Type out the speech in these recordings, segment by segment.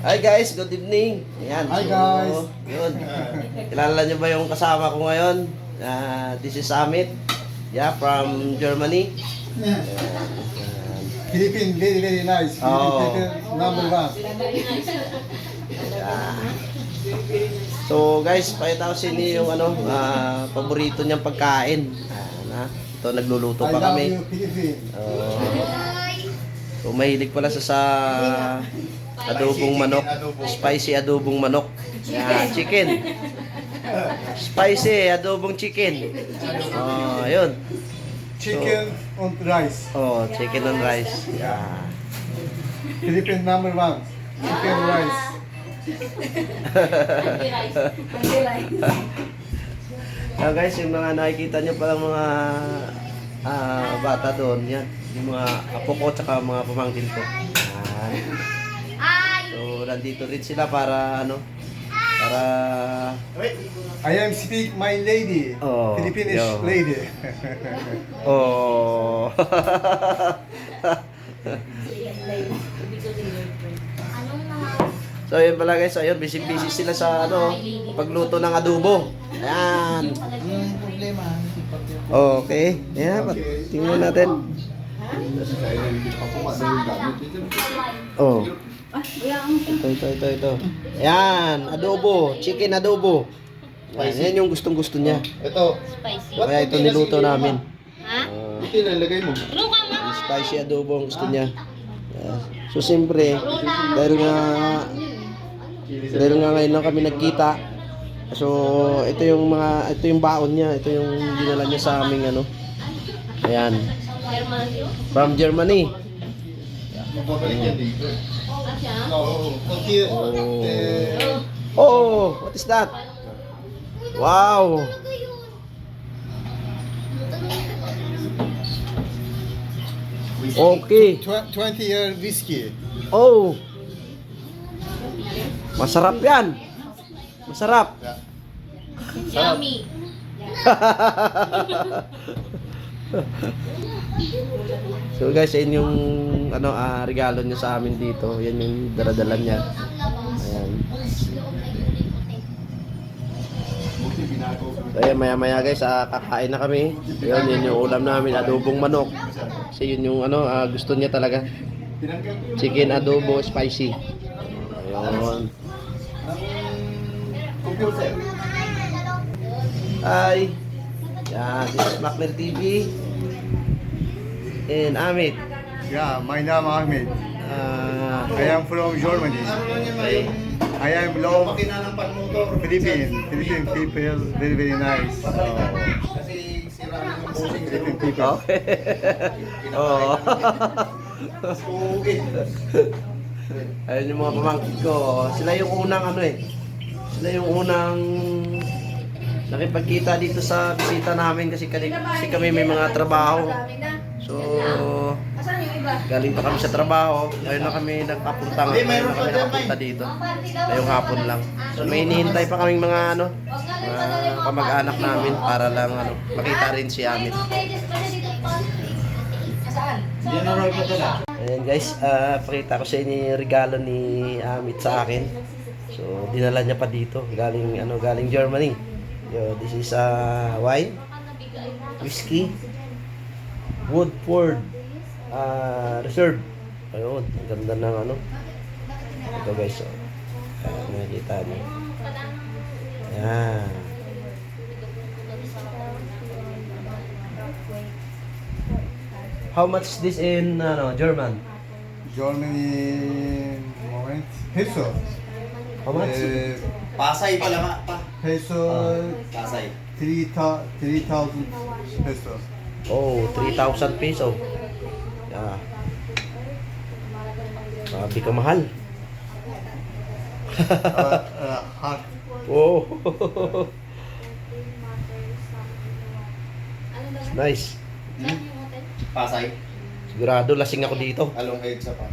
Hi guys, good evening. Ayan. Hi guys. Yun. Kilala niyo ba yung kasama ko ngayon? This is Amit. Yeah, from Germany. Yeah. Philippine, very, very nice. Oh. Philippine, number one. Yeah. So guys, pakita ko sa inyo yung paborito niyang pagkain. Ito, nagluluto I pa love kami. you, Philippine. So mahilig pala sa adobong manok. Spicy adobong manok. Yeah, chicken. Spicy adobong chicken. Oh, ayun. Chicken on rice. Oh, chicken and rice. Yeah. Philippine number one. Chicken rice. Guys, yung mga nakikita nyo palang mga bata doon, yan. Yung mga apo ko tsaka mga pamangkin ko. Yan. So, nandito rin sila para I am speak my lady. Oh, Philippine yo. lady. Oh. So, yun pala guys. So, ayun, busy-busy sila sa pagluto ng adobo. Ayan. Okay. Ayan, tingnan natin. Oh. Ito. Ayan, adobo. Chicken adobo. Ayan, yan yung gustong-gusto niya. Ito. Kaya ito niluto namin. Ito nalagay mo. Spicy adobo ang gusto niya. So, siyempre, dahil nga ngayon lang kami nagkita. So, ito yung baon niya. Ito yung dinala niya sa aming Ayan. From Germany. Oh, what is that? Wow. Okay. 20-year whiskey. Oh. Masarap yan. Masarap. Yummy. So guys, yan yung regalo niya sa amin dito. Yan yung daradala niya. Ayan. So ayan, maya guys, kakain na kami. Yun yung ulam namin, adobong manok. Kasi yun yung gusto niya talaga. Chicken adobo spicy. Ayun. Hi. Yeah, this is Macler TV. And Amit. Yeah, my name Ahmed. I am from Germany. I am love Philippine people, very very nice. Philippine people. Okay. Oh. Ayun yung mga pamangkin ko. Sila yung unang Sila yung unang nakipagkita dito sa bisita namin kasi kami may mga trabaho. So, galing pa kami sa trabaho. Ngayon na kami nakapunta dito. Ngayong hapon lang. So, may hinihintay pa kaming mga kamag-anak namin para lang makita rin si Amit. Ayan guys, pakita ko sa inyo yung regalo ni Amit sa akin. So, dinala niya pa dito. Galing Germany. Yo, this is wine, whiskey, Woodford Reserve. Ayun, ang ganda ng ito guys, nakikita niyo. Ayan. How much this in German? Germany moment peso. How much? Pasay pala nga pa. Peso Pasay. 3,000 pesos. Oh, 3,000 peso. Yeah. Sabi ka mahal. Hot. Oh. Nice. Pasay. Sigurado lasing ako dito. Along head sa pa.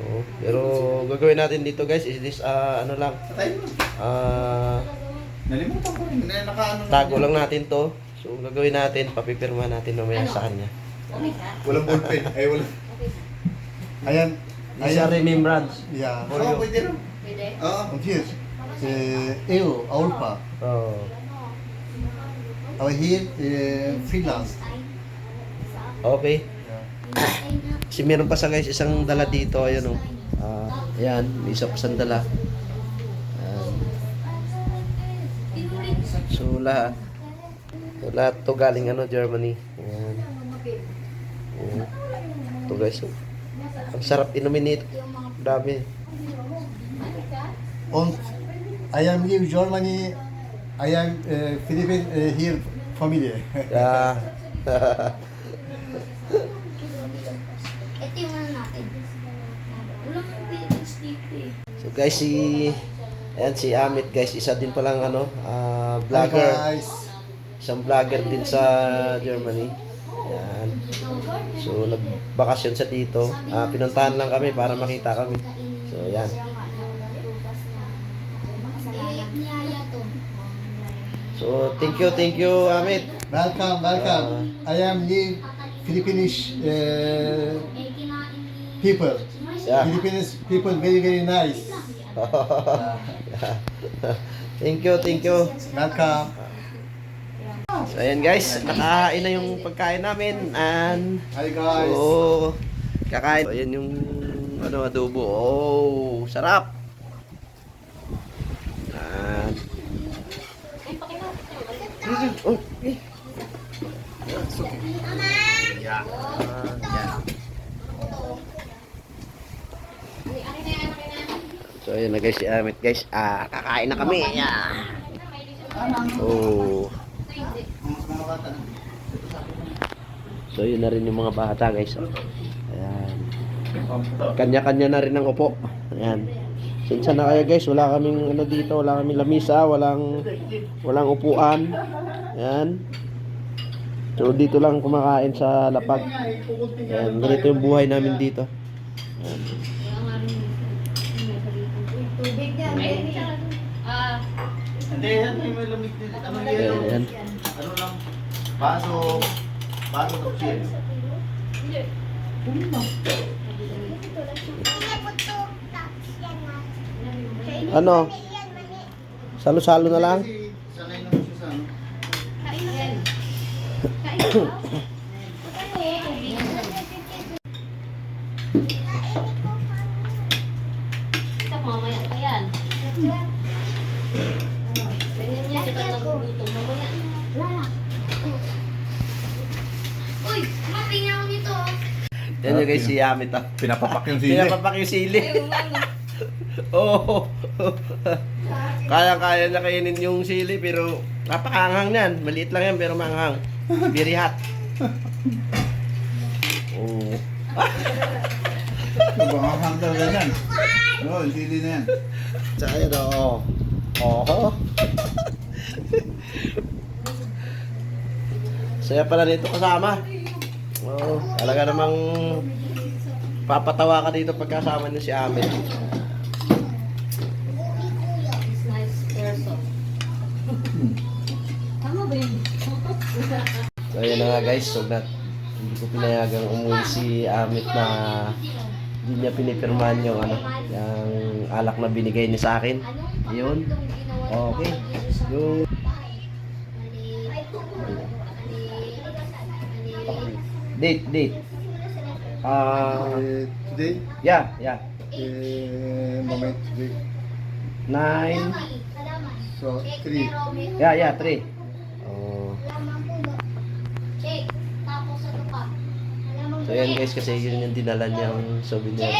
Oo. Pero gagawin natin dito guys is this lang. Patay mo. Nalimutan ko rin. Nakaano na. Tago lang natin to. So gagawin natin, papipirma natin mamaya sa kanya. Walang ballpen. Ay, walang. Ayan. This is a remembrance. Yeah. For Oo, you. pwede rin. Pwede? Und hier, EU, Europa. Oh. Aber hier, Finland. Okay. Kasi meron pa sa guys isang dala dito, ayan oh. Ayan, may isa pa siyang dala. Ayan. So lahat to galing ano, Germany. Ayan. Ayan. Ito guys, oh. Ang sarap inumin nito. Dami. Und I am live Germany. I am Philippines here family. Yeah. Ito yung ano natin. Walang Philippines dito eh. So guys, si Amit guys, isa din palang ano, Hi vlogger. guys. Isang vlogger din sa Germany. Ayan. So nagbakasyon sa dito. Pinuntahan lang kami para makita kami. So ayan. Niyaya to. So thank you Amit. Welcome, welcome. I am live Philippines people. Yeah. Philippines people very very nice. Thank you. Welcome. So ayan guys, nakahain na yung pagkain namin and Hi guys. so kakain. So, ayan yung ano, adobo. Oh, sarap. And oh, eh. Yeah. So ayan na guys, si Amit guys. Kakain na kami. Yeah. Oh. So yun na rin yung mga bata guys. Ayan. Kanya-kanya na rin ang upo. Ayan. Sinsa na kaya guys, wala kaming ano dito, wala kaming lamisa, walang upuan. Ayan. So dito lang kumakain sa lapag. Ayan, ganito yung buhay namin dito. Ayan. Tubig yan, baby. Hindi, yan may lamig din. Ano yelo? Ayan. Ano lang? Baso ng chill. Ano? Salo-salo na lang? Kasi sanay naman siya sa ano. Kain na yan. Kain na ba? Ito, mamaya pa yan. Ganyan niya, kita nagugutom. Mamaya. Wala. Uy, mapinga ako nito. Yan yung guys, si Amit ah. Pinapapak yung Pinapapak yung sili. Oo. Kaya niya kainin yung sili pero napakanghang yan. Maliit lang yan pero manghang. Very hot. Oo. Bangahang talaga yan. No, sili na yan. So, ayun o. Oo. Saya pala nito kasama. Oo. Talaga namang papatawa ka dito pagkasama niyo si Amit. This nice person. Tama ba yun? So ayun na nga guys, so hindi ko pinayagang umuwi si Amit na hindi niya pinipirmahan yung ano, yung alak na binigay niya sa akin. Yun. Okay. Yung date. Today, Yeah. moment today. 9. So, 3. Yeah, 3. Oh. So yan guys, kasi yun yung dinala niyang souvenir.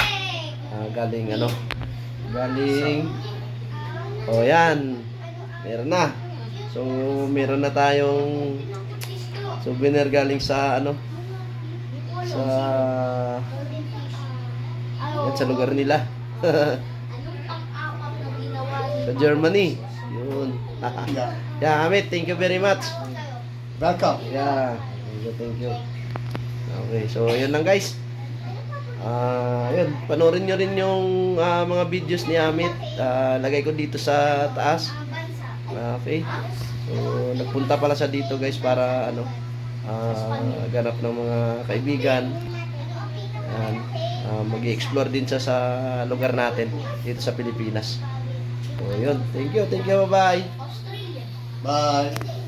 Galing ano? Oh yan. Meron na. So meron na tayong souvenir galing sa ano? Sa lugar nila. Sa Germany. Yun. Yeah, Amit, thank you very much. Welcome. Yeah. Thank you. Okay, so yun lang guys. Yun, panoorin nyo rin yung mga videos ni Amit. Lagay ko dito sa taas. Okay. So, nagpunta pala siya dito guys para ano, ganap ng mga kaibigan. Ayan. Mag-i-explore din siya sa lugar natin dito sa Pilipinas. So, yun. Thank you. Bye-bye. Bye.